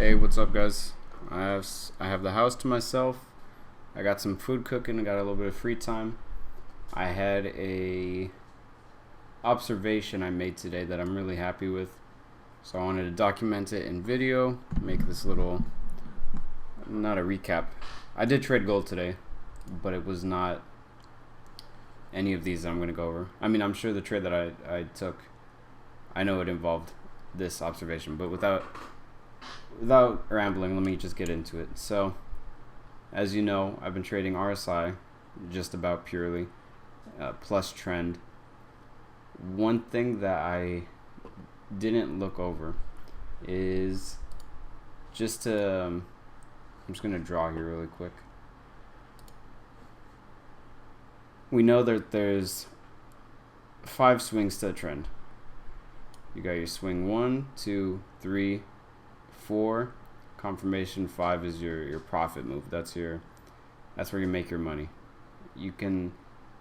Hey, what's up, guys? I have the house to myself. I got some food cooking. I got a little bit of free time. I had a observation I made today that I'm really happy with. So I wanted to document it in video, make this little, not a recap. I did trade gold today, but it was not any of these that I'm going to go over. I mean, I'm sure the trade that I took, I know it involved this observation, but without rambling, let me just get into it. So, as you know, I've been trading RSI just about purely plus trend. One thing that I didn't look over is just to I'm just gonna draw here really quick. We know that there's 5 swings to a trend. You got your swing 1, 2, 3, 4. Confirmation 5 is your profit move. That's where you make your money. You can,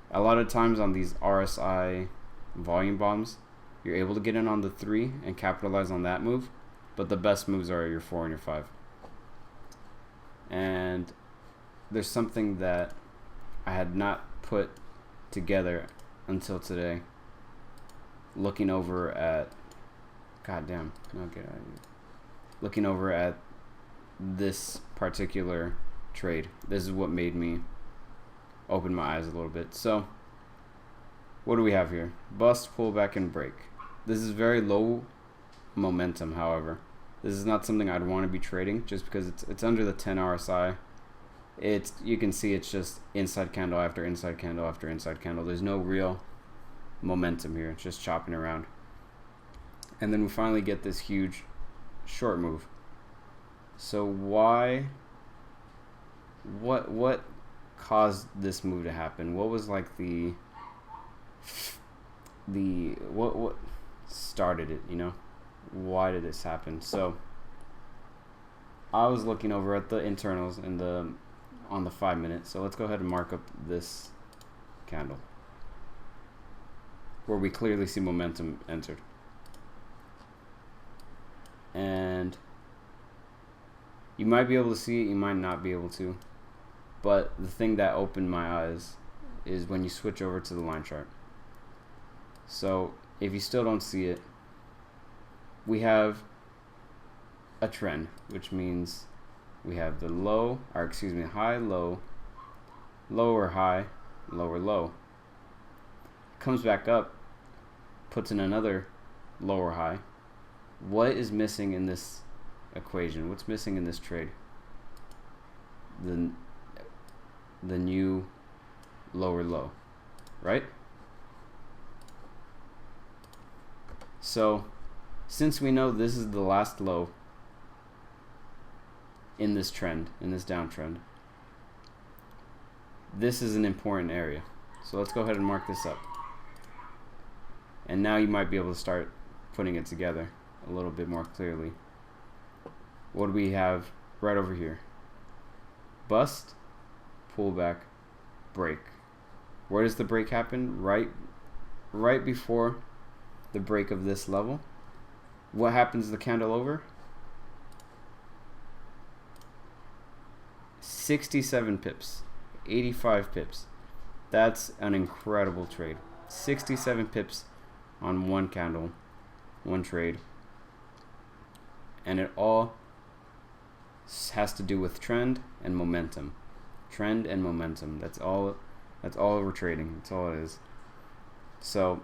a lot of times on these RSI volume bombs, you're able to get in on the 3 and capitalize on that move, but the best moves are your 4 and your 5. And there's something that I had not put together until today. Looking over at, goddamn, no, get out of here. Looking over at this particular trade. This is what made me open my eyes a little bit. So, what do we have here? Bust, pullback, and break. This is very low momentum, however. This is not something I'd want to be trading just because it's under the 10 RSI. You can see it's just inside candle after inside candle after inside candle. There's no real momentum here. It's just chopping around. And then we finally get this huge short move. So what caused this move to happen? What was like what started it, you know? Why did this happen? So I was looking over at the internals on the 5 minute. So let's go ahead and mark up this candle where we clearly see momentum entered. And you might be able to see it, you might not be able to, but the thing that opened my eyes is when you switch over to the line chart. So if you still don't see it, we have a trend, which means we have the high, low, lower, high, lower, low. Comes back up, puts in another lower high. What is missing in this equation? What's missing in this trade? The new lower low, right? So since we know this is the last low in this trend, in this downtrend, this is an important area. So let's go ahead and mark this up. And now you might be able to start putting it together a little bit more clearly. What do we have right over here? Bust, pullback, break. Where does the break happen? Right before the break of this level. What happens to the candle over? 67 pips, 85 pips. That's an incredible trade. 67 pips on one candle, one trade. And it all has to do with trend and momentum. Trend and momentum. That's all we're trading. That's all it is. So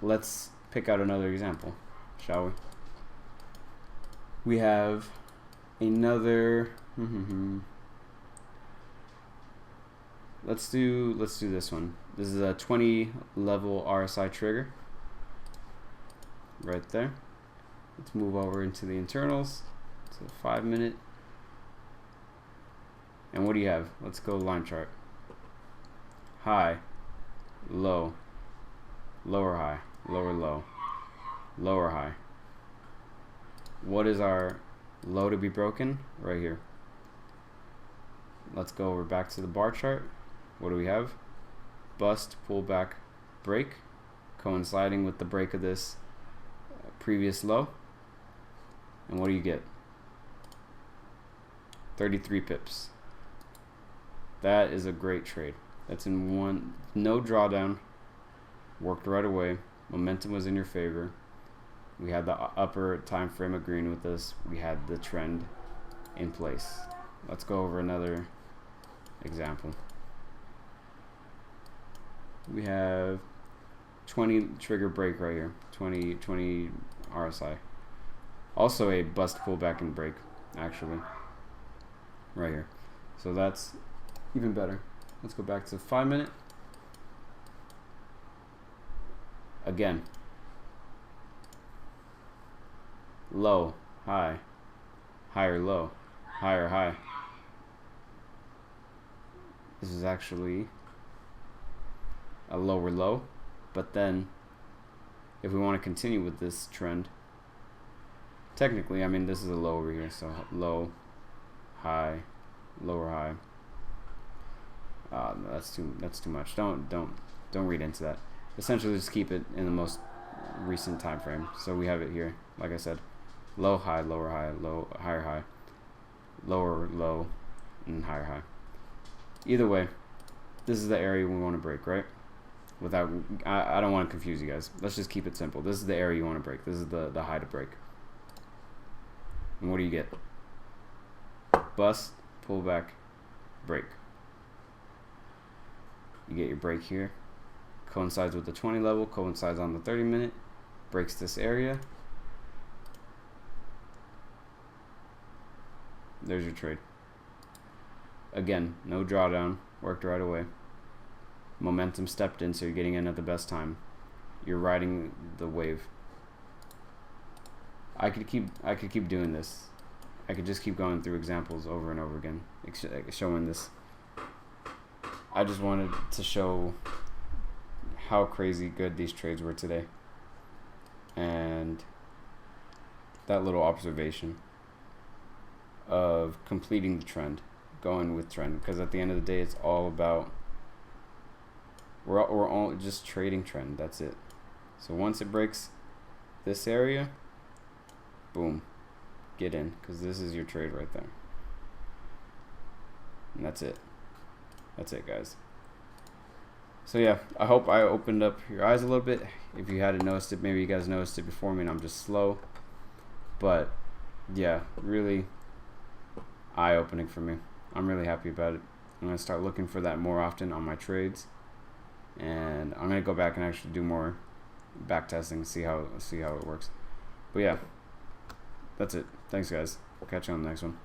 let's pick out another example, shall we? We have another let's do this one. This is a 20 level RSI trigger right there. Let's move over into the internals to 5 minute. And what do you have? Let's go line chart. High, low, lower high, lower low, lower high. What is our low to be broken? Right here. Let's go over back to the bar chart. What do we have? Bust, pullback, break, coinciding with the break of this previous low. And what do you get? 33 pips. That is a great trade. That's in one, no drawdown. Worked right away. Momentum was in your favor. We had the upper time frame agreeing with us. We had the trend in place. Let's go over another example. We have 20 trigger break right here. 20 RSI. Also a bust pullback and break, actually. Right here. So that's even better. Let's go back to 5 minute. Again. Low, high, higher low, higher high. This is actually a lower low, but then if we want to continue with this trend, technically, I mean, this is a low over here, so low, high, lower high. No, that's too much. Don't read into that. Essentially, just keep it in the most recent time frame. So we have it here, like I said, low, high, lower high, low, higher high, lower low, and higher high. Either way, this is the area we want to break, right? Without, I don't want to confuse you guys. Let's just keep it simple. This is the area you want to break. This is the high to break. And what do you get? Bust, pullback, break. You get your break here. Coincides with the 20 level, coincides on the 30 minute, breaks this area. There's your trade. Again, no drawdown, worked right away. Momentum stepped in, so you're getting in at the best time. You're riding the wave. I could keep doing this. I could just keep going through examples over and over again, showing this. I just wanted to show how crazy good these trades were today, and that little observation of completing the trend, going with trend, because at the end of the day, it's all about we're all just trading trend. That's it. So once it breaks this area, boom, get in, because this is your trade right there, and that's it. That's it, guys. So yeah, I hope I opened up your eyes a little bit. If you hadn't noticed it, maybe you guys noticed it before me and I'm just slow. But yeah, really eye-opening for me. I'm really happy about it. I'm going to start looking for that more often on my trades. And I'm going to go back and actually do more back testing, see how it works. But yeah, that's it. Thanks, guys. Catch you on the next one.